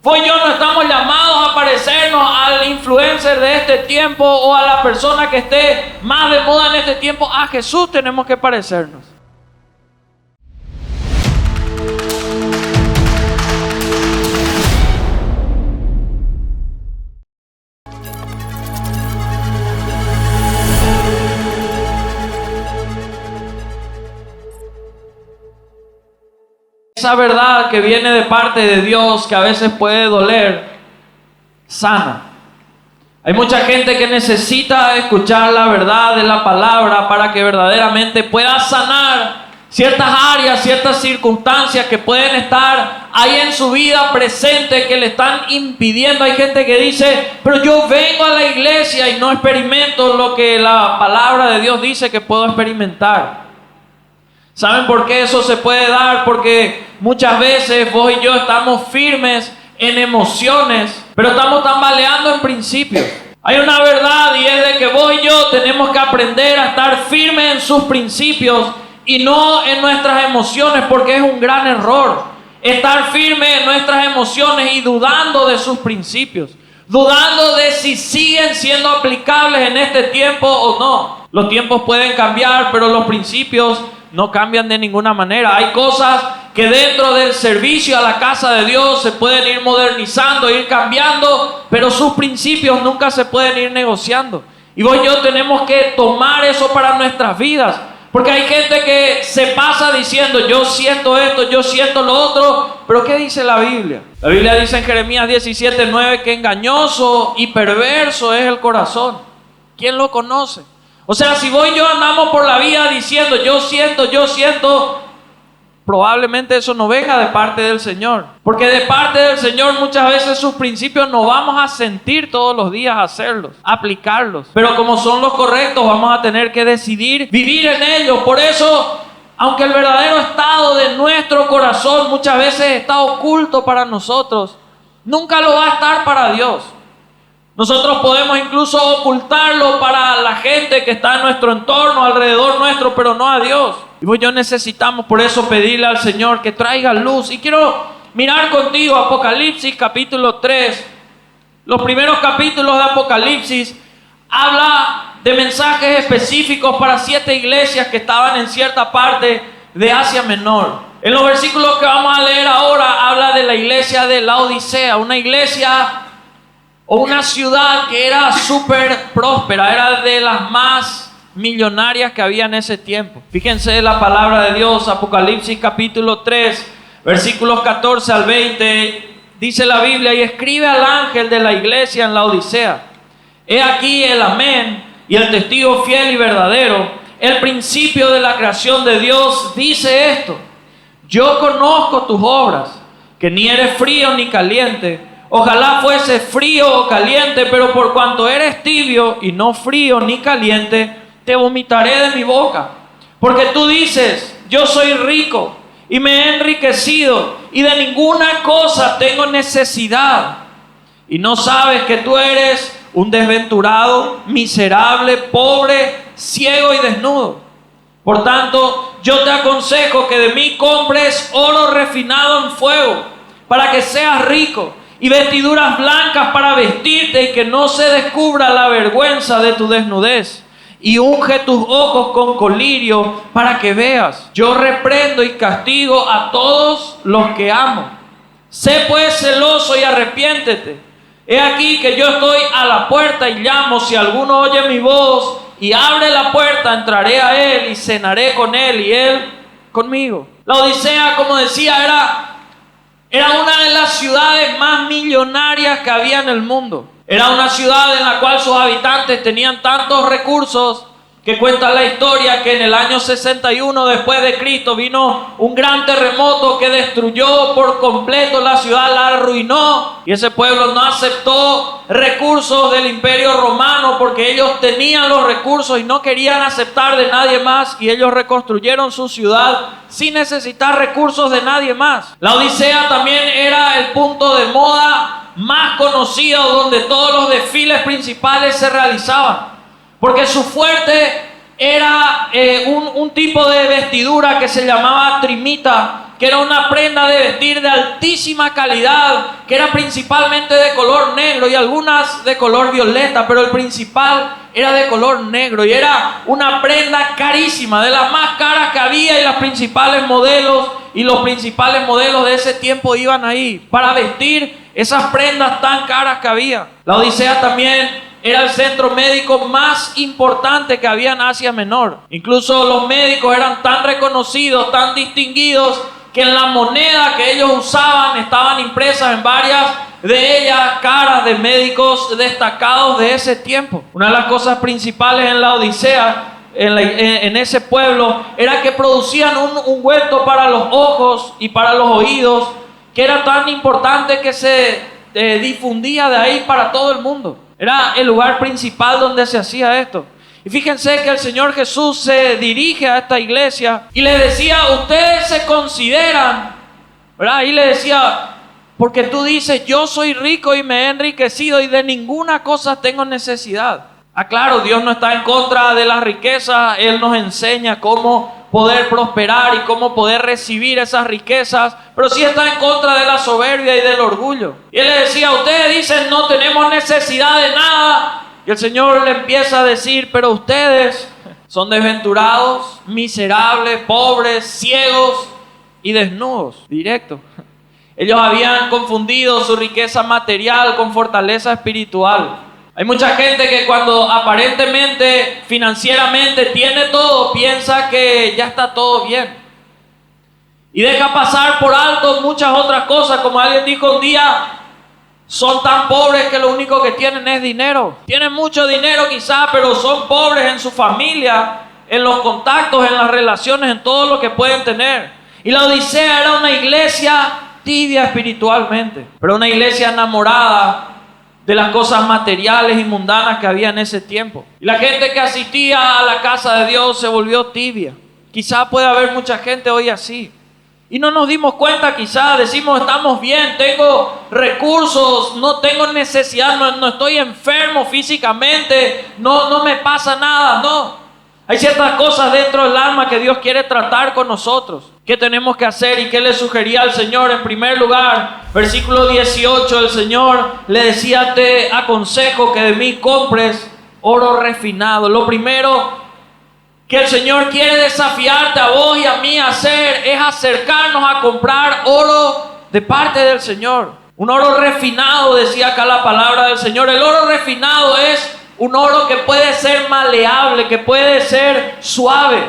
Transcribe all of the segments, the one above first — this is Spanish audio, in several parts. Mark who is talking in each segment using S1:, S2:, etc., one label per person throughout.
S1: Vos y yo no estamos llamados a parecernos al influencer de este tiempo o a la persona que esté más de moda en este tiempo. A Jesús tenemos que parecernos. Esa verdad que viene de parte de Dios, que a veces puede doler, sana. Hay mucha gente que necesita escuchar la verdad de la palabra para que verdaderamente pueda sanar ciertas áreas, ciertas circunstancias que pueden estar ahí en su vida presente, que le están impidiendo. Hay gente que dice, pero yo vengo a la iglesia y no experimento lo que la palabra de Dios dice que puedo experimentar. ¿Saben por qué eso se puede dar? Porque muchas veces vos y yo estamos firmes en emociones, pero estamos tambaleando en principios. Hay una verdad y es de que vos y yo tenemos que aprender a estar firmes en sus principios y no en nuestras emociones, porque es un gran error estar firme en nuestras emociones y dudando de sus principios, dudando de si siguen siendo aplicables en este tiempo o no. Los tiempos pueden cambiar, pero los principios no cambian de ninguna manera. Hay cosas que dentro del servicio a la casa de Dios se pueden ir modernizando, ir cambiando, pero sus principios nunca se pueden ir negociando. Y vos y yo tenemos que tomar eso para nuestras vidas, porque hay gente que se pasa diciendo, yo siento esto, yo siento lo otro, pero ¿qué dice la Biblia? La Biblia dice en Jeremías 17:9 que engañoso y perverso es el corazón. ¿Quién lo conoce? O sea, si vos y yo andamos por la vida diciendo yo siento, probablemente eso no venga de parte del Señor. Porque de parte del Señor muchas veces sus principios no vamos a sentir todos los días hacerlos, aplicarlos. Pero como son los correctos, vamos a tener que decidir vivir en ellos. Por eso, aunque el verdadero estado de nuestro corazón muchas veces está oculto para nosotros, nunca lo va a estar para Dios. Nosotros podemos incluso ocultarlo para la gente que está en nuestro entorno, alrededor nuestro, pero no a Dios. Y vos y yo necesitamos por eso pedirle al Señor que traiga luz. Y quiero mirar contigo Apocalipsis capítulo 3. Los primeros capítulos de Apocalipsis habla de mensajes específicos para 7 iglesias que estaban en cierta parte de Asia Menor. En los versículos que vamos a leer ahora habla de la iglesia de Laodicea, una iglesia o una ciudad que era súper próspera, era de las más millonarias que había en ese tiempo. Fíjense la palabra de Dios, Apocalipsis capítulo 3, versículos 14 al 20, dice la Biblia, y escribe al ángel de la iglesia en Laodicea, he aquí el amén y el testigo fiel y verdadero, el principio de la creación de Dios, dice esto, yo conozco tus obras, que ni eres frío ni caliente. Ojalá fuese frío o caliente, pero por cuanto eres tibio y no frío ni caliente, te vomitaré de mi boca. Porque tú dices, yo soy rico y me he enriquecido y de ninguna cosa tengo necesidad. Y no sabes que tú eres un desventurado, miserable, pobre, ciego y desnudo. Por tanto, yo te aconsejo que de mí compres oro refinado en fuego, para que seas rico, y vestiduras blancas para vestirte y que no se descubra la vergüenza de tu desnudez. Y unge tus ojos con colirio para que veas. Yo reprendo y castigo a todos los que amo. Sé pues celoso y arrepiéntete. He aquí que yo estoy a la puerta y llamo. Si alguno oye mi voz y abre la puerta, entraré a él y cenaré con él y él conmigo. Laodicea, como decía, era una de las ciudades más millonarias que había en el mundo. Era una ciudad en la cual sus habitantes tenían tantos recursos que cuenta la historia que en el año 61 después de Cristo vino un gran terremoto que destruyó por completo la ciudad, la arruinó, y ese pueblo no aceptó recursos del Imperio Romano porque ellos tenían los recursos y no querían aceptar de nadie más, y ellos reconstruyeron su ciudad sin necesitar recursos de nadie más. La Odisea también era el punto de moda más conocido donde todos los desfiles principales se realizaban, porque su fuerte era un tipo de vestidura que se llamaba trimita, que era una prenda de vestir de altísima calidad, que era principalmente de color negro y algunas de color violeta, pero el principal era de color negro y era una prenda carísima, de las más caras que había, y los principales modelos de ese tiempo iban ahí para vestir esas prendas tan caras que había. La Odisea también era el centro médico más importante que había en Asia Menor. Incluso los médicos eran tan reconocidos, tan distinguidos, que en la moneda que ellos usaban estaban impresas en varias de ellas caras de médicos destacados de ese tiempo. Una de las cosas principales en la Odisea, en ese pueblo, era que producían un ungüento para los ojos y para los oídos, que era tan importante que se difundía de ahí para todo el mundo. Era el lugar principal donde se hacía esto. Y fíjense que el Señor Jesús se dirige a esta iglesia y les decía: ustedes se consideran, ¿verdad? Y le decía: porque tú dices, yo soy rico y me he enriquecido y de ninguna cosa tengo necesidad. Claro, Dios no está en contra de las riquezas. Él nos enseña cómo poder prosperar y cómo poder recibir esas riquezas, pero sí está en contra de la soberbia y del orgullo. Y Él le decía: ustedes dicen no tenemos necesidad de nada. Y el Señor le empieza a decir: pero ustedes son desventurados, miserables, pobres, ciegos y desnudos. Directo. Ellos habían confundido su riqueza material con fortaleza espiritual. Hay mucha gente que cuando aparentemente, financieramente tiene todo, piensa que ya está todo bien. Y deja pasar por alto muchas otras cosas. Como alguien dijo un día, son tan pobres que lo único que tienen es dinero. Tienen mucho dinero quizás, pero son pobres en su familia, en los contactos, en las relaciones, en todo lo que pueden tener. Y la Odisea era una iglesia tibia espiritualmente, pero una iglesia enamorada de las cosas materiales y mundanas que había en ese tiempo. Y la gente que asistía a la casa de Dios se volvió tibia. Quizá puede haber mucha gente hoy así. Y no nos dimos cuenta, quizá decimos estamos bien, tengo recursos, no tengo necesidad, no estoy enfermo físicamente, no me pasa nada, no. Hay ciertas cosas dentro del alma que Dios quiere tratar con nosotros. ¿Qué tenemos que hacer y qué le sugería al Señor? En primer lugar, versículo 18, el Señor le decía: te aconsejo que de mí compres oro refinado. Lo primero que el Señor quiere desafiarte a vos y a mí a hacer es acercarnos a comprar oro de parte del Señor. Un oro refinado, decía acá la palabra del Señor. El oro refinado es un oro que puede ser maleable, que puede ser suave.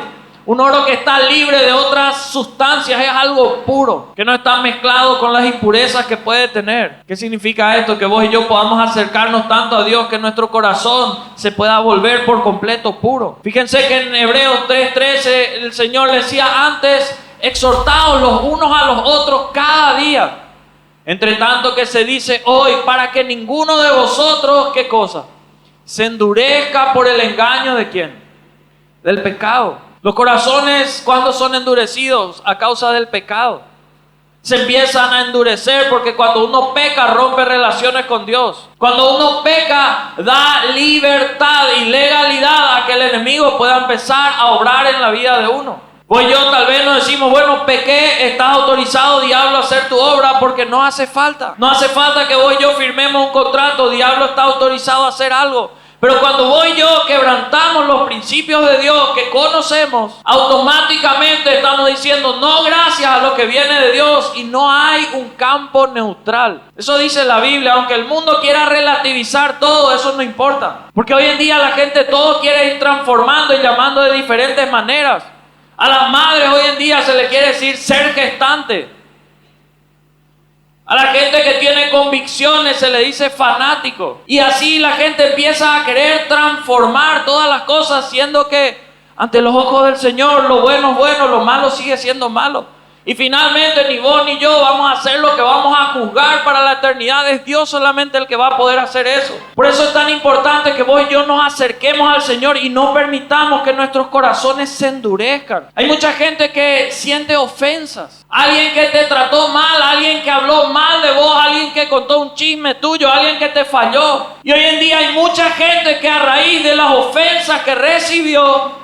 S1: Un oro que está libre de otras sustancias, es algo puro, que no está mezclado con las impurezas que puede tener. ¿Qué significa esto? Que vos y yo podamos acercarnos tanto a Dios que nuestro corazón se pueda volver por completo puro. Fíjense que en Hebreos 3:13 el Señor le decía: antes exhortaos los unos a los otros cada día, entre tanto que se dice hoy, para que ninguno de vosotros, ¿qué cosa?, se endurezca por el engaño de ¿quién? Del pecado. Los corazones, ¿cuándo son endurecidos? A causa del pecado. Se empiezan a endurecer porque cuando uno peca rompe relaciones con Dios. Cuando uno peca da libertad y legalidad a que el enemigo pueda empezar a obrar en la vida de uno. Vos y yo tal vez nos decimos: bueno, pequé, estás autorizado, diablo, a hacer tu obra, porque no hace falta. No hace falta que vos y yo firmemos un contrato, diablo está autorizado a hacer algo. Pero cuando vos y yo quebrantamos los principios de Dios que conocemos, automáticamente estamos diciendo no gracias a lo que viene de Dios, y no hay un campo neutral. Eso dice la Biblia. Aunque el mundo quiera relativizar todo, eso no importa. Porque hoy en día la gente todo quiere ir transformando y llamando de diferentes maneras. A las madres hoy en día se le quiere decir ser gestante. A la gente que tiene convicciones se le dice fanático. Y así la gente empieza a querer transformar todas las cosas, siendo que ante los ojos del Señor lo bueno es bueno, lo malo sigue siendo malo. Y finalmente ni vos ni yo vamos a hacer lo que vamos a juzgar para la eternidad. Es Dios solamente el que va a poder hacer eso. Por eso es tan importante que vos y yo nos acerquemos al Señor y no permitamos que nuestros corazones se endurezcan. Hay mucha gente que siente ofensas. Alguien que te trató mal, alguien que habló mal de vos, alguien que contó un chisme tuyo, alguien que te falló. Y hoy en día hay mucha gente que a raíz de las ofensas que recibió,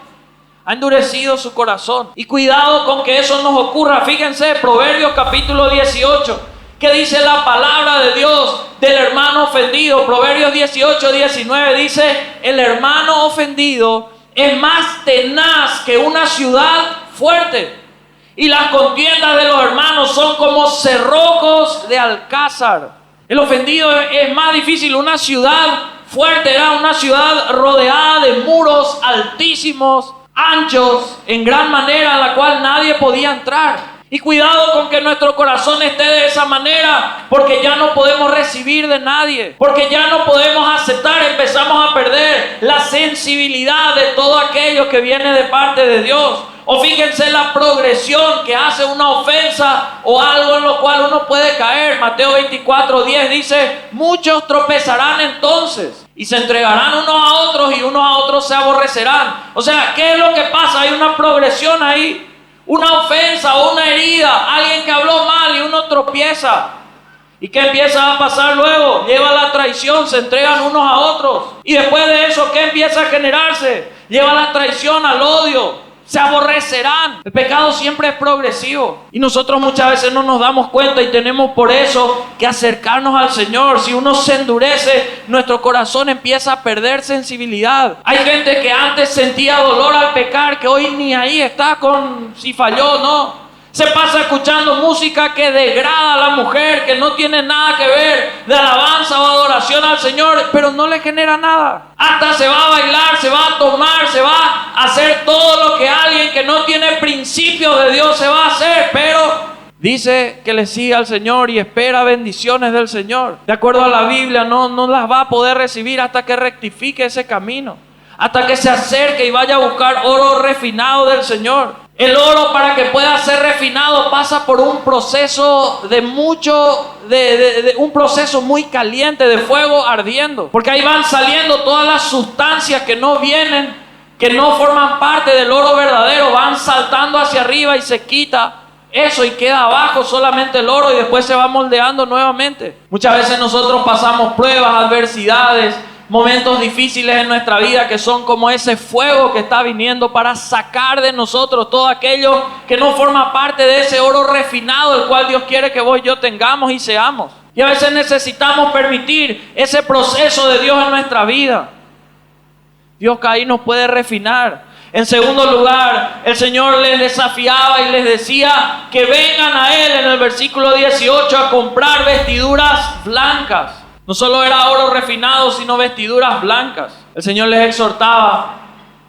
S1: ha endurecido su corazón. Y cuidado con que eso nos ocurra. Fíjense, Proverbios capítulo 18. ¿Qué dice la palabra de Dios del hermano ofendido? Proverbios 18, 19 dice: el hermano ofendido es más tenaz que una ciudad fuerte, y las contiendas de los hermanos son como cerrojos de alcázar. El ofendido es más difícil. Una ciudad fuerte era una ciudad rodeada de muros altísimos, anchos, en gran manera, en la cual nadie podía entrar. Y cuidado con que nuestro corazón esté de esa manera, porque ya no podemos recibir de nadie, porque ya no podemos aceptar, empezamos a perder la sensibilidad de todo aquello que viene de parte de Dios. O fíjense la progresión que hace una ofensa o algo en lo cual uno puede caer. Mateo 24, 10 dice: muchos tropezarán entonces y se entregarán unos a otros, y unos a otros se aborrecerán. O sea, ¿qué es lo que pasa? Hay una progresión ahí. Una ofensa o una herida, alguien que habló mal y uno tropieza. ¿Y qué empieza a pasar luego? Lleva la traición, se entregan unos a otros. Y después de eso, ¿qué empieza a generarse? Lleva la traición al odio. Se aborrecerán. El pecado siempre es progresivo. Y nosotros muchas veces no nos damos cuenta, y tenemos por eso que acercarnos al Señor. Si uno se endurece, nuestro corazón empieza a perder sensibilidad. Hay gente que antes sentía dolor al pecar, que hoy ni ahí está con si falló o no. Se pasa escuchando música que degrada a la mujer, que no tiene nada que ver de alabanza o adoración al Señor, pero no le genera nada. Hasta se va a bailar, se va a tomar, se va a hacer todo lo que alguien que no tiene principios de Dios se va a hacer, pero dice que le sigue al Señor y espera bendiciones del Señor. De acuerdo a la Biblia, no las va a poder recibir hasta que rectifique ese camino, hasta que se acerque y vaya a buscar oro refinado del Señor. El oro, para que pueda ser refinado, pasa por un proceso un proceso muy caliente, de fuego ardiendo, porque ahí van saliendo todas las sustancias que no vienen, que no forman parte del oro verdadero, van saltando hacia arriba y se quita eso y queda abajo solamente el oro, y después se va moldeando nuevamente. Muchas veces nosotros pasamos pruebas, adversidades, momentos difíciles en nuestra vida, que son como ese fuego que está viniendo para sacar de nosotros todo aquello que no forma parte de ese oro refinado, el cual Dios quiere que vos y yo tengamos y seamos. Y a veces necesitamos permitir ese proceso de Dios en nuestra vida. Dios que ahí nos puede refinar. En segundo lugar, el Señor les desafiaba y les decía que vengan a Él, en el versículo 18, a comprar vestiduras blancas. No solo era oro refinado, sino vestiduras blancas. El Señor les exhortaba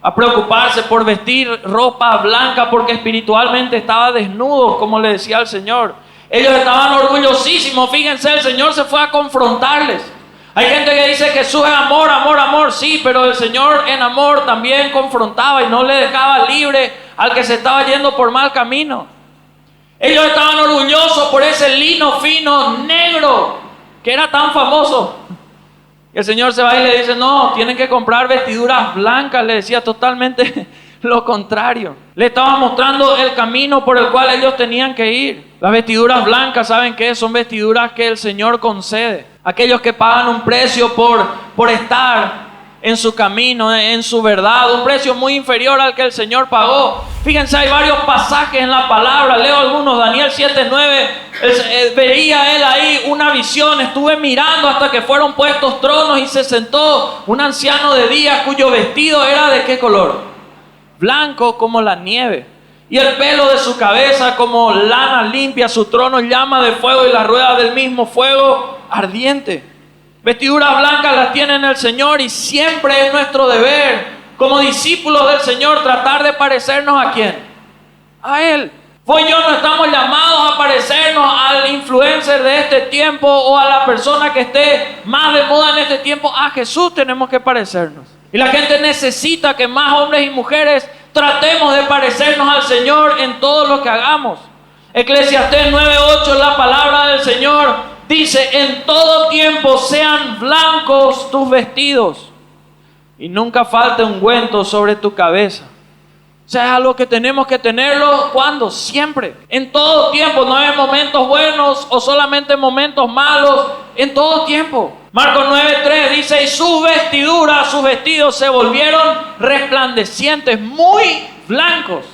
S1: a preocuparse por vestir ropa blanca, porque espiritualmente estaba desnudo, como le decía el Señor. Ellos estaban orgullosísimos. Fíjense, el Señor se fue a confrontarles. Hay gente que dice que Jesús es amor, amor, amor. Sí, pero el Señor en amor también confrontaba y no le dejaba libre al que se estaba yendo por mal camino. Ellos estaban orgullosos por ese lino fino negro que era tan famoso. Y el Señor se va y le dice: no, tienen que comprar vestiduras blancas. Le decía totalmente lo contrario. Le estaba mostrando el camino por el cual ellos tenían que ir. Las vestiduras blancas, ¿saben qué? Son vestiduras que el Señor concede. Aquellos que pagan un precio por estar en su camino, en su verdad, un precio muy inferior al que el Señor pagó. Fíjense, hay varios pasajes en la palabra, leo algunos. Daniel 7:9, veía él ahí una visión: estuve mirando hasta que fueron puestos tronos y se sentó un anciano de día, cuyo vestido era ¿de qué color? Blanco como la nieve, y el pelo de su cabeza como lana limpia, su trono llama de fuego y las ruedas del mismo fuego ardiente. Vestiduras blancas las tiene el Señor, y siempre es nuestro deber como discípulos del Señor tratar de parecernos ¿a quién? A Él. Vos y yo no estamos llamados a parecernos al influencer de este tiempo o a la persona que esté más de moda en este tiempo. A Jesús tenemos que parecernos. Y la gente necesita que más hombres y mujeres tratemos de parecernos al Señor en todo lo que hagamos. Eclesiastés 9:8, la palabra del Señor dice: en todo tiempo sean blancos tus vestidos y nunca falte ungüento sobre tu cabeza. O sea, es algo que tenemos que tenerlo. ¿Cuándo? Siempre. En todo tiempo. No en momentos buenos o solamente en momentos malos. En todo tiempo. Marcos 9:3 dice: y sus vestidos se volvieron resplandecientes, muy blancos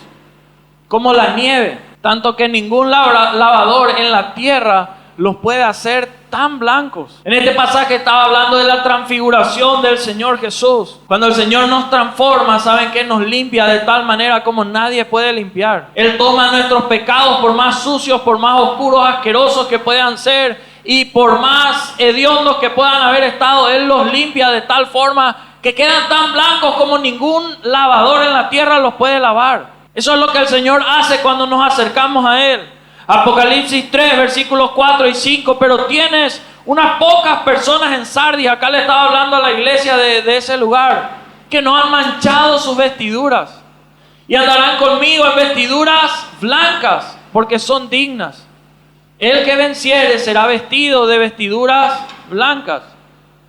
S1: como la nieve, tanto que ningún lavador en la tierra los puede hacer tan blancos. En este pasaje estaba hablando de la transfiguración del Señor Jesús. Cuando el Señor nos transforma, ¿saben qué? Nos limpia de tal manera como nadie puede limpiar. Él toma nuestros pecados, por más sucios, por más oscuros, asquerosos que puedan ser, y por más hediondos que puedan haber estado, Él los limpia de tal forma que quedan tan blancos como ningún lavador en la tierra los puede lavar. Eso es lo que el Señor hace cuando nos acercamos a Él. Apocalipsis 3, versículos 4 y 5. Pero tienes unas pocas personas en Sardis, acá le estaba hablando a la iglesia de ese lugar, que no han manchado sus vestiduras, y andarán conmigo en vestiduras blancas, porque son dignas. El que venciere será vestido de vestiduras blancas.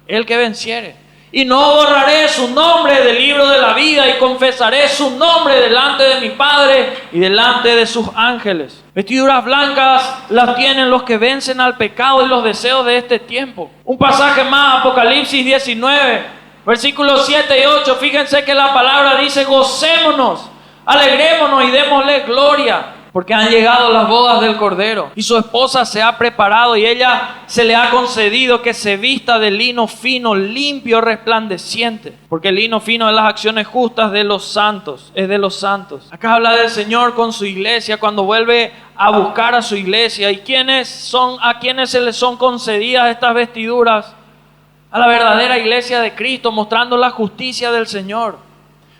S1: El que venciere. Y no borraré su nombre del libro de la vida, y confesaré su nombre delante de mi Padre y delante de sus ángeles. Vestiduras blancas las tienen los que vencen al pecado y los deseos de este tiempo. Un pasaje más, Apocalipsis 19, versículos 7 y 8. Fíjense que la palabra dice: gocémonos, alegrémonos y démosle gloria, porque han llegado las bodas del Cordero, y su esposa se ha preparado, y ella se le ha concedido que se vista de lino fino, limpio, resplandeciente, porque el lino fino es las acciones justas de los santos, es de los santos. Acá habla del Señor con su iglesia, cuando vuelve a buscar a su iglesia. ¿Y a quienes se les son concedidas estas vestiduras? A la verdadera iglesia de Cristo, mostrando la justicia del Señor.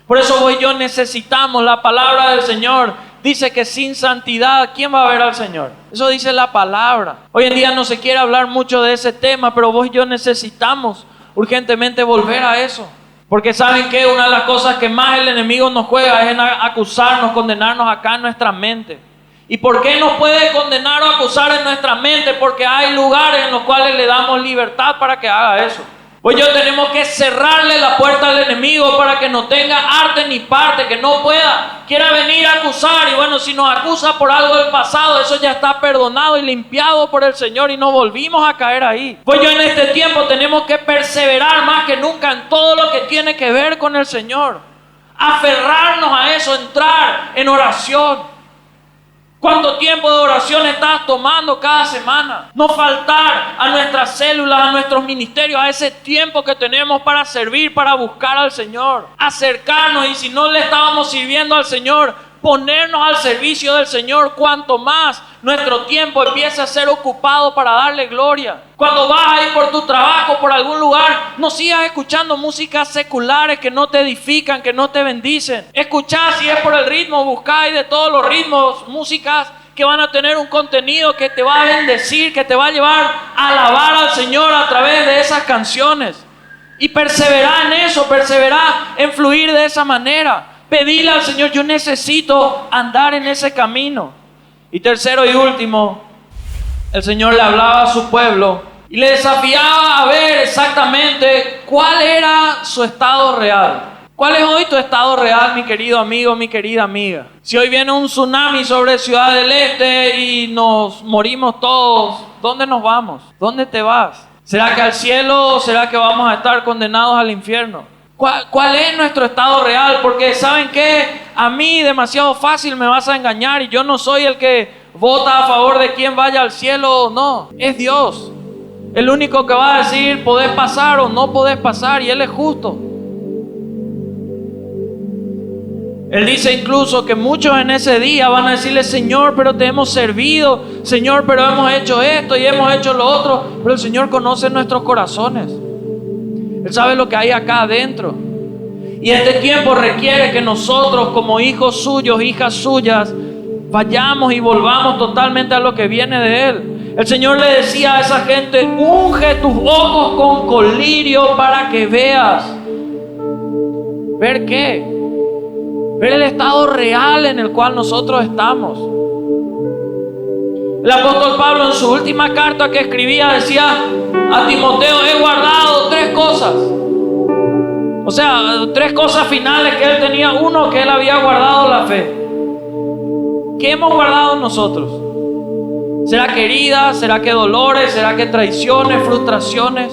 S1: Por eso vos y yo necesitamos la palabra del Señor. Dice que sin santidad, ¿quién va a ver al Señor? Eso dice la palabra. Hoy en día no se quiere hablar mucho de ese tema, pero vos y yo necesitamos urgentemente volver a eso. Porque ¿saben qué? Una de las cosas que más el enemigo nos juega es en acusarnos, condenarnos acá en nuestra mente. ¿Y por qué nos puede condenar o acusar en nuestra mente? Porque hay lugares en los cuales le damos libertad para que haga eso. Pues yo tenemos que cerrarle la puerta al enemigo para que no tenga arte ni parte, que no quiera venir a acusar. Y bueno, si nos acusa por algo del pasado, eso ya está perdonado y limpiado por el Señor, y no volvimos a caer ahí. Pues yo en este tiempo tenemos que perseverar más que nunca en todo lo que tiene que ver con el Señor. Aferrarnos a eso, entrar en oración. ¿Cuánto tiempo de oración estás tomando cada semana? No faltar a nuestras células, a nuestros ministerios, a ese tiempo que tenemos para servir, para buscar al Señor. Acercarnos, y si no le estábamos sirviendo al Señor, ponernos al servicio del Señor. Cuanto más nuestro tiempo empieza a ser ocupado para darle gloria. Cuando vas a ir por tu trabajo, por algún lugar, no sigas escuchando músicas seculares que no te edifican, que no te bendicen. Escuchá, si es por el ritmo, buscá de todos los ritmos, músicas que van a tener un contenido que te va a bendecir, que te va a llevar a alabar al Señor a través de esas canciones. Y perseverá en eso, perseverá en fluir de esa manera. Pedirle al Señor: yo necesito andar en ese camino. Y tercero y último, el Señor le hablaba a su pueblo y le desafiaba a ver exactamente cuál era su estado real. ¿Cuál es hoy tu estado real, mi querido amigo, mi querida amiga? Si hoy viene un tsunami sobre Ciudad del Este y nos morimos todos, ¿dónde nos vamos? ¿Dónde te vas? ¿Será que al cielo o será que vamos a estar condenados al infierno? ¿Cuál es nuestro estado real? Porque ¿saben qué? A mí demasiado fácil me vas a engañar, y yo no soy el que vota a favor de quién vaya al cielo o no. Es Dios el único que va a decir podés pasar o no podés pasar, y Él es justo. Él dice incluso que muchos en ese día van a decirle: Señor, pero te hemos servido, Señor, pero hemos hecho esto y hemos hecho lo otro. Pero el Señor conoce nuestros corazones. Él sabe lo que hay acá adentro. Y este tiempo requiere que nosotros, como hijos suyos, hijas suyas, vayamos y volvamos totalmente a lo que viene de Él. El Señor le decía a esa gente: unge tus ojos con colirio para que veas. ¿Ver qué? Ver el estado real en el cual nosotros estamos. El apóstol Pablo, en su última carta que escribía, decía a Timoteo: he guardado 3 cosas. O sea, 3 cosas finales que él tenía. Uno, que él había guardado la fe. ¿Qué hemos guardado nosotros? ¿Será que heridas? ¿Será que dolores? ¿Será que traiciones, frustraciones?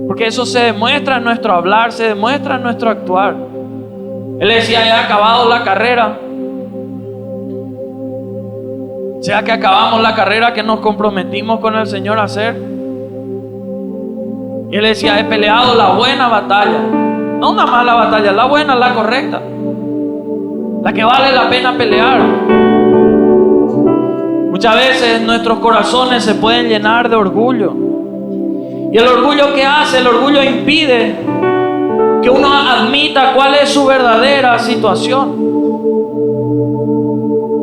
S1: Porque eso se demuestra en nuestro hablar, se demuestra en nuestro actuar. Él decía, he acabado la carrera. O sea que acabamos la carrera que nos comprometimos con el Señor a hacer. Y él decía, he peleado la buena batalla. No una mala batalla, la buena, la correcta. La que vale la pena pelear. Muchas veces nuestros corazones se pueden llenar de orgullo. Y el orgullo, ¿qué hace? El orgullo impide que uno admita cuál es su verdadera situación.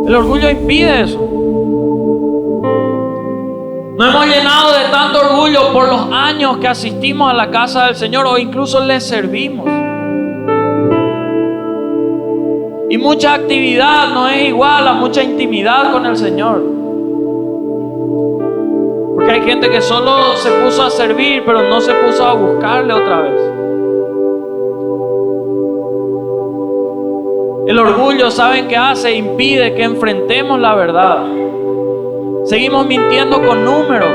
S1: El orgullo impide eso. Nos hemos llenado de tanto orgullo por los años que asistimos a la casa del Señor o incluso le servimos. Y mucha actividad no es igual a mucha intimidad con el Señor. Porque hay gente que solo se puso a servir, pero no se puso a buscarle otra vez. El orgullo, ¿saben qué hace? Impide que enfrentemos la verdad. Seguimos mintiendo con números.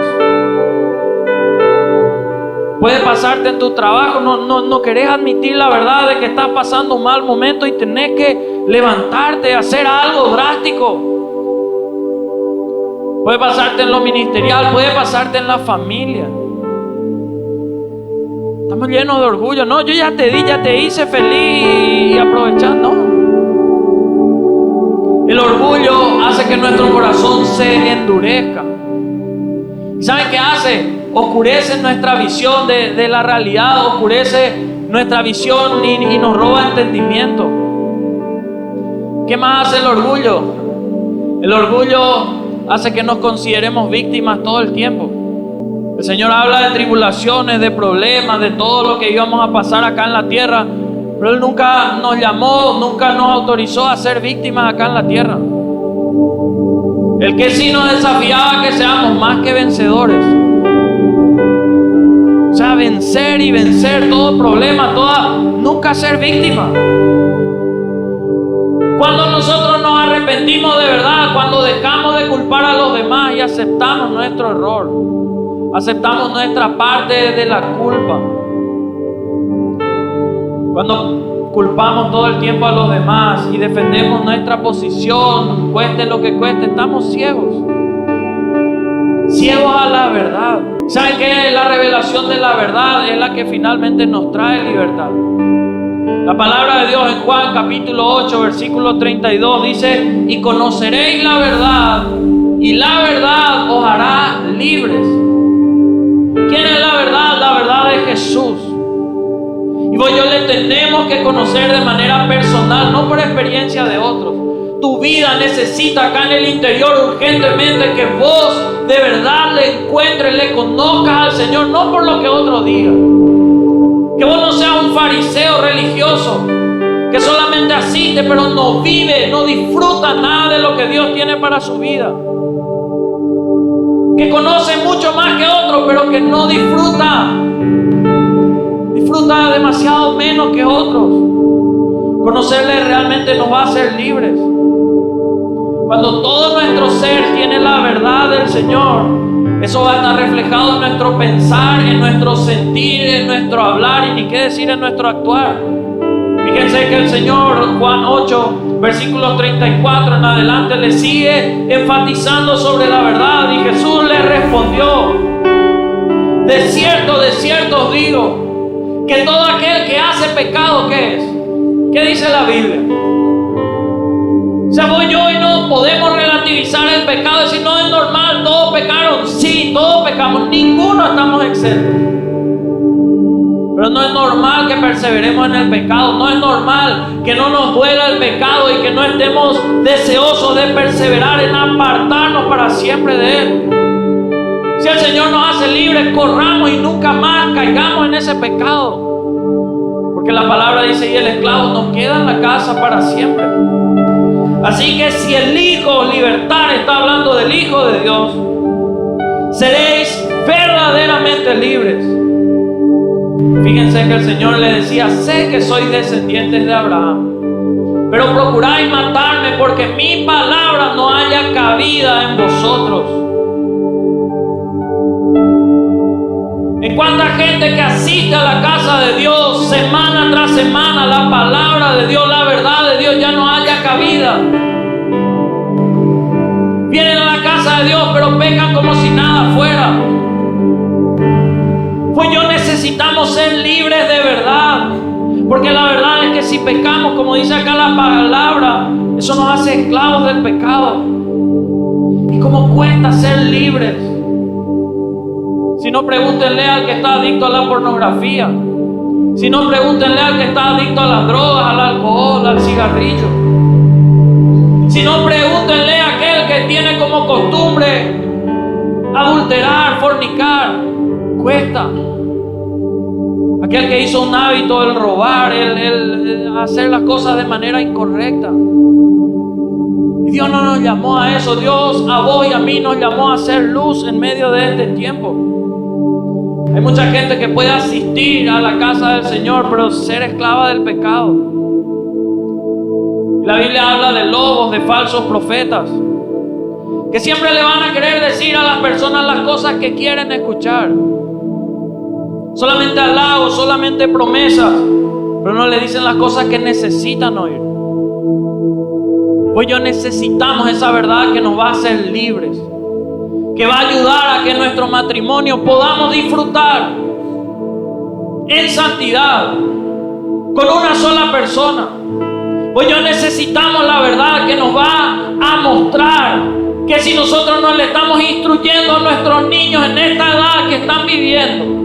S1: Puede pasarte en tu trabajo, no querés admitir la verdad de que estás pasando un mal momento y tenés que levantarte, hacer algo drástico. Puede pasarte en lo ministerial, puede pasarte en la familia. Estamos llenos de orgullo. No, yo ya te di, ya te hice feliz y aprovechar. No. El orgullo hace que nuestro corazón se endurezca. ¿Saben qué hace? Oscurece nuestra visión de la realidad, oscurece nuestra visión y nos roba entendimiento. ¿Qué más hace el orgullo? El orgullo hace que nos consideremos víctimas todo el tiempo. El Señor habla de tribulaciones, de problemas, de todo lo que íbamos a pasar acá en la tierra. Pero Él nunca nos llamó, nunca nos autorizó a ser víctimas acá en la tierra. El que sí nos desafiaba que seamos más que vencedores. O sea, vencer y vencer todo problema, nunca ser víctima. Cuando nosotros nos arrepentimos de verdad, cuando dejamos de culpar a los demás y aceptamos nuestro error, aceptamos nuestra parte de la culpa. Cuando culpamos todo el tiempo a los demás y defendemos nuestra posición, cueste lo que cueste, estamos ciegos. Ciegos a la verdad. ¿Saben qué? La revelación de la verdad es la que finalmente nos trae libertad. La palabra de Dios en Juan capítulo 8 versículo 32 dice: y conoceréis la verdad, y la verdad os hará libres. ¿Quién es la verdad? La verdad es Jesús. Y vos y yo le tenemos que conocer de manera personal, no por experiencia de otros. Tu vida necesita acá en el interior urgentemente que vos de verdad le encuentres, le conozcas al Señor, no por lo que otros digan. Que vos no seas un fariseo religioso que solamente asiste pero no vive, no disfruta nada de lo que Dios tiene para su vida. Que conoce mucho más que otros pero que no disfruta demasiado menos que otros. Conocerle realmente nos va a hacer libres. Cuando todo nuestro ser tiene la verdad del Señor, eso va a estar reflejado en nuestro pensar, en nuestro sentir, en nuestro hablar y ni qué decir en nuestro actuar. Fíjense que el Señor, Juan 8, versículos 34 en adelante, le sigue enfatizando sobre la verdad y Jesús le respondió: de cierto os digo, que todo aquel que hace pecado, ¿qué es? ¿Qué dice la Biblia? O sea, voy yo y no podemos relativizar el pecado, decir no es normal, todos pecaron. Sí, todos pecamos, ninguno estamos exentos. Pero no es normal que perseveremos en el pecado, no es normal que no nos duela el pecado y que no estemos deseosos de perseverar en apartarnos para siempre de Él. Si el Señor nos hace libres, corramos y nunca más caigamos en ese pecado. Porque la palabra dice: y el esclavo no queda en la casa para siempre. Así que si el Hijo libertar, está hablando del Hijo de Dios, seréis verdaderamente libres. Fíjense que el Señor le decía: sé que sois descendientes de Abraham, pero procuráis matarme porque mi palabra no haya cabida en vosotros. En cuánta gente que asiste a la casa de Dios semana tras semana, la palabra de Dios, la verdad de Dios ya no haya cabida. Vienen a la casa de Dios pero pecan como si nada fuera. Pues yo necesitamos ser libres de verdad. Porque la verdad es que si pecamos, como dice acá la palabra, eso nos hace esclavos del pecado. ¿Y cómo cuesta ser libres? Si no, pregúntenle al que está adicto a la pornografía. Si no, pregúntenle al que está adicto a las drogas, al alcohol, al cigarrillo. Si no, pregúntenle a aquel que tiene como costumbre adulterar, fornicar. Cuesta. Aquel que hizo un hábito, el robar, el hacer las cosas de manera incorrecta. Y Dios no nos llamó a eso. Dios a vos y a mí nos llamó a hacer luz en medio de este tiempo. Hay mucha gente que puede asistir a la casa del Señor, pero ser esclava del pecado. La Biblia habla de lobos, de falsos profetas, que siempre le van a querer decir a las personas las cosas que quieren escuchar. Solamente halagos, solamente promesas, pero no le dicen las cosas que necesitan oír. Pues yo necesitamos esa verdad que nos va a hacer libres, que va a ayudar a que nuestro matrimonio podamos disfrutar en santidad con una sola persona. Pues yo necesitamos la verdad que nos va a mostrar que si nosotros no le estamos instruyendo a nuestros niños en esta edad que están viviendo,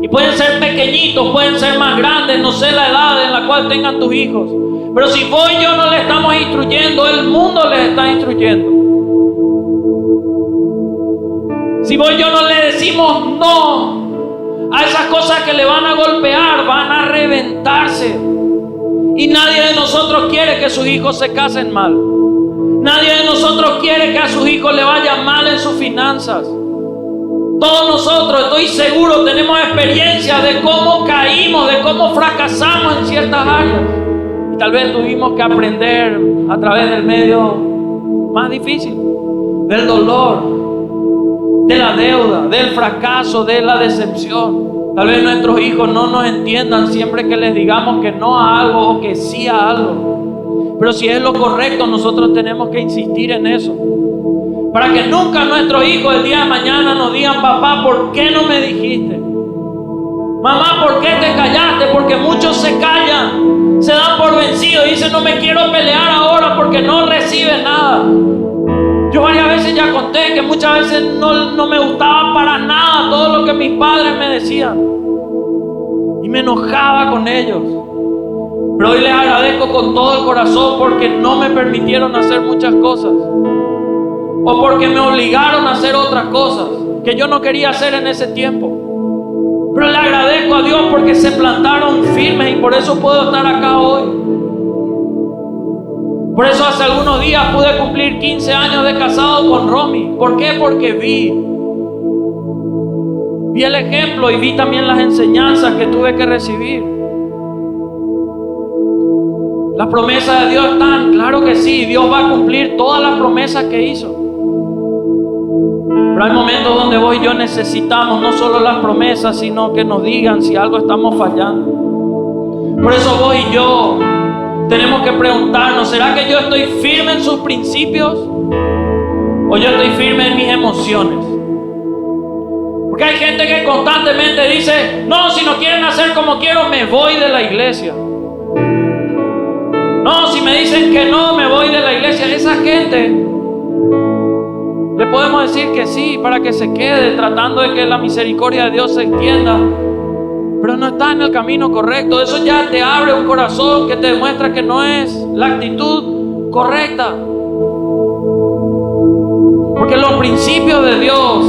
S1: y pueden ser pequeñitos, pueden ser más grandes, no sé la edad en la cual tengan tus hijos, pero si vos y yo no le estamos instruyendo, el mundo les está instruyendo. Si vos y yo no le decimos no a esas cosas que le van a golpear, van a reventarse. Y nadie de nosotros quiere que sus hijos se casen mal. Nadie de nosotros quiere que a sus hijos le vaya mal en sus finanzas. Todos nosotros, estoy seguro, tenemos experiencia de cómo caímos, de cómo fracasamos en ciertas áreas. Y tal vez tuvimos que aprender a través del medio más difícil, del dolor, de la deuda, del fracaso, de la decepción. Tal vez nuestros hijos no nos entiendan siempre que les digamos que no a algo o que sí a algo. Pero si es lo correcto, nosotros tenemos que insistir en eso. Para que nunca nuestros hijos el día de mañana nos digan: papá, ¿por qué no me dijiste? Mamá, ¿por qué te callaste? Porque muchos se callan, se dan por vencidos y dicen: no me quiero pelear ahora porque no reciben nada. Yo varias veces ya conté que muchas veces no me gustaba para nada todo lo que mis padres me decían. Y me enojaba con ellos. Pero hoy les agradezco con todo el corazón porque no me permitieron hacer muchas cosas. O porque me obligaron a hacer otras cosas que yo no quería hacer en ese tiempo. Pero le agradezco a Dios porque se plantaron firmes y por eso puedo estar acá hoy. Por eso hace algunos días pude cumplir 15 años de casado con Romy. ¿Por qué? Porque vi el ejemplo y vi también las enseñanzas que tuve que recibir. Las promesas de Dios están, claro que sí, Dios va a cumplir todas las promesas que hizo. Pero hay momentos donde vos y yo necesitamos no solo las promesas, sino que nos digan si algo estamos fallando. Por eso vos y yo tenemos que preguntarnos: ¿será que yo estoy firme en sus principios? ¿O yo estoy firme en mis emociones? Porque hay gente que constantemente dice: no, si no quieren hacer como quiero, me voy de la iglesia. No, si me dicen que no, me voy de la iglesia. Esa gente le podemos decir que sí para que se quede, tratando de que la misericordia de Dios se extienda, pero no está en el camino correcto. Eso ya te abre un corazón que te demuestra que no es la actitud correcta. Porque los principios de Dios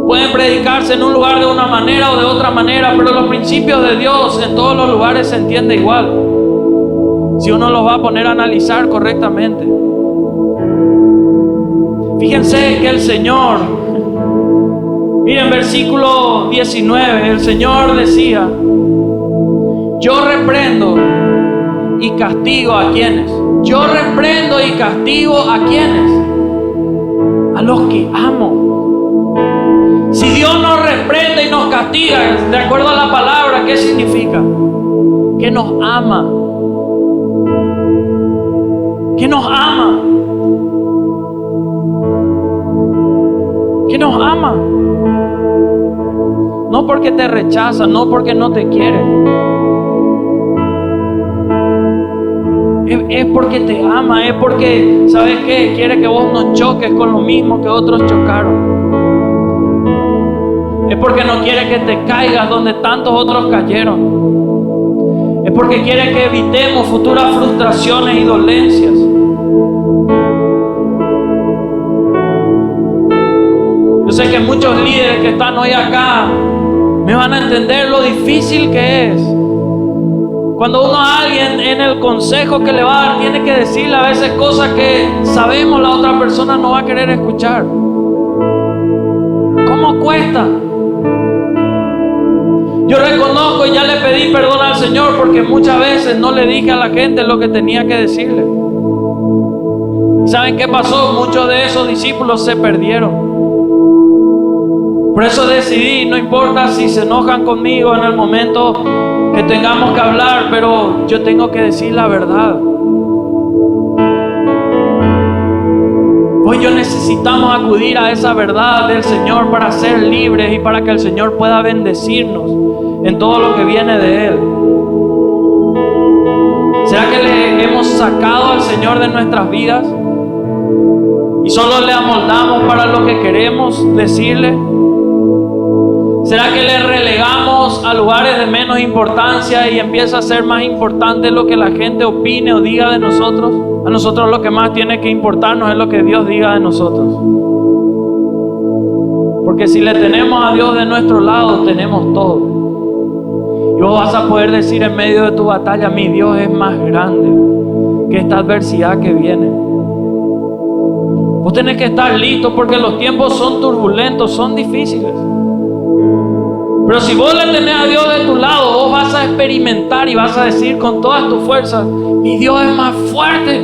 S1: pueden predicarse en un lugar de una manera o de otra manera, pero los principios de Dios en todos los lugares se entiende igual, si uno los va a poner a analizar correctamente. Fíjense que el Señor, miren versículo 19, el Señor decía: yo reprendo y castigo a quienes. Yo reprendo y castigo a quienes. A los que amo. Si Dios nos reprende y diga, de acuerdo a la palabra, ¿qué significa? Que nos ama. Que nos ama. Que nos ama. No porque te rechaza, no porque no te quiere. Es porque te ama, es porque, ¿sabes qué? Quiere que vos no choques con lo mismo que otros chocaron. Es porque no quiere que te caigas donde tantos otros cayeron. Es porque quiere que evitemos futuras frustraciones y dolencias. Yo sé que muchos líderes que están hoy acá me van a entender lo difícil que es. Cuando uno a alguien en el consejo que le va a dar tiene que decirle a veces cosas que sabemos la otra persona no va a querer escuchar. ¿Cómo cuesta? Yo reconozco y ya le pedí perdón al Señor porque muchas veces no le dije a la gente lo que tenía que decirle. ¿Saben qué pasó? Muchos de esos discípulos se perdieron. Por eso decidí, no importa si se enojan conmigo en el momento que tengamos que hablar, pero yo tengo que decir la verdad. Hoy yo necesitamos acudir a esa verdad del Señor para ser libres y para que el Señor pueda bendecirnos en todo lo que viene de Él. ¿Será que le hemos sacado al Señor de nuestras vidas y solo le amoldamos para lo que queremos decirle? ¿Será que le relegamos a lugares de menos importancia y empieza a ser más importante lo que la gente opine o diga de nosotros? A nosotros lo que más tiene que importarnos es lo que Dios diga de nosotros. Porque si le tenemos a Dios de nuestro lado, tenemos todo. Y vos vas a poder decir en medio de tu batalla: mi Dios es más grande que esta adversidad que viene. Vos tenés que estar listo porque los tiempos son turbulentos, son difíciles. Pero si vos le tenés a Dios de tu lado, vos vas a experimentar y vas a decir con todas tus fuerzas: mi Dios es más fuerte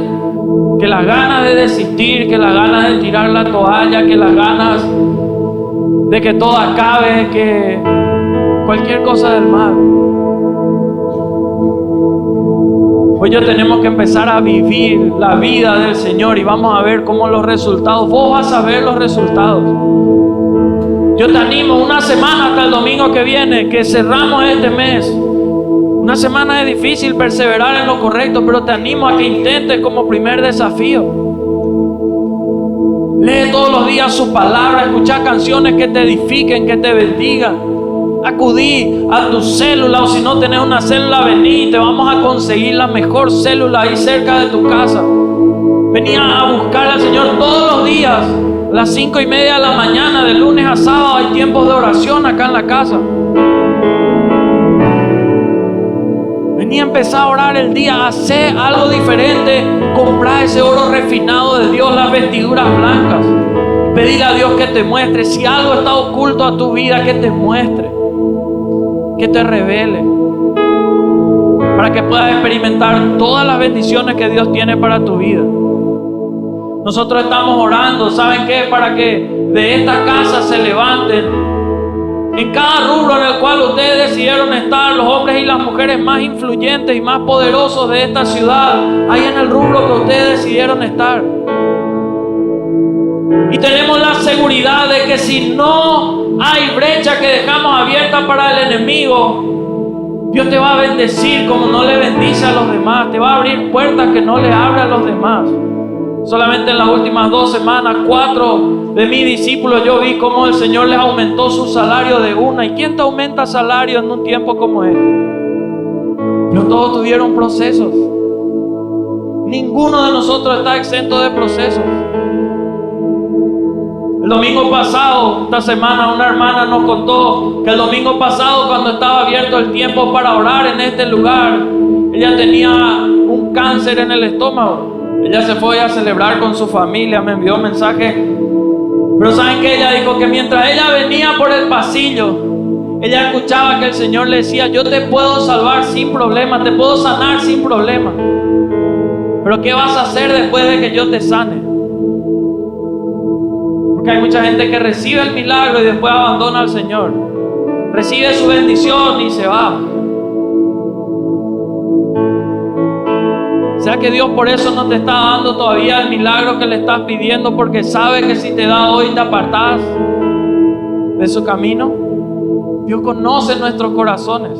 S1: que las ganas de desistir, que las ganas de tirar la toalla, que las ganas de que todo acabe, que cualquier cosa del mal. Hoy ya tenemos que empezar a vivir la vida del Señor y vamos a ver cómo los resultados, vos vas a ver los resultados. Yo te animo una semana hasta el domingo que viene, que cerramos este mes. Una semana es difícil perseverar en lo correcto, pero te animo a que intentes como primer desafío. Lee todos los días su palabra, escucha canciones que te edifiquen, que te bendigan. Acudí a tu célula, o si no tenés una célula, vení, te vamos a conseguir la mejor célula ahí cerca de tu casa. Vení a buscar al Señor todos los días. A las 5:30 de la mañana, de lunes a sábado, hay tiempos de oración acá en la casa. Vení a empezar a orar el día, hacer algo diferente, comprar ese oro refinado de Dios, las vestiduras blancas. Pedirle a Dios que te muestre, si algo está oculto a tu vida, que te muestre, que te revele, para que puedas experimentar todas las bendiciones que Dios tiene para tu vida. Nosotros estamos orando, ¿saben qué? Para que de esta casa se levanten en cada rubro en el cual ustedes decidieron estar, los hombres y las mujeres más influyentes y más poderosos de esta ciudad, ahí en el rubro que ustedes decidieron estar. Y tenemos la seguridad de que si no hay brecha que dejamos abierta para el enemigo, Dios te va a bendecir como no le bendice a los demás, te va a abrir puertas que no le abre a los demás. Solamente en las últimas 2 semanas, 4 de mis discípulos, yo vi cómo el Señor les aumentó su salario de una. ¿Y quién te aumenta salario en un tiempo como este? Pero todos tuvieron procesos. Ninguno de nosotros está exento de procesos. El domingo pasado, esta semana, una hermana nos contó que el domingo pasado, cuando estaba abierto el tiempo para orar en este lugar, ella tenía un cáncer en el estómago. Ella se fue a celebrar con su familia, me envió un mensaje. Pero ¿saben qué? Ella dijo que mientras ella venía por el pasillo, ella escuchaba que el Señor le decía: yo te puedo salvar sin problema, te puedo sanar sin problema. Pero ¿qué vas a hacer después de que yo te sane? Porque hay mucha gente que recibe el milagro y después abandona al Señor. recibe su bendición y se va. ¿Será que Dios por eso no te está dando todavía el milagro que le estás pidiendo? Porque sabe que si te da hoy te apartás de su camino. Dios conoce nuestros corazones.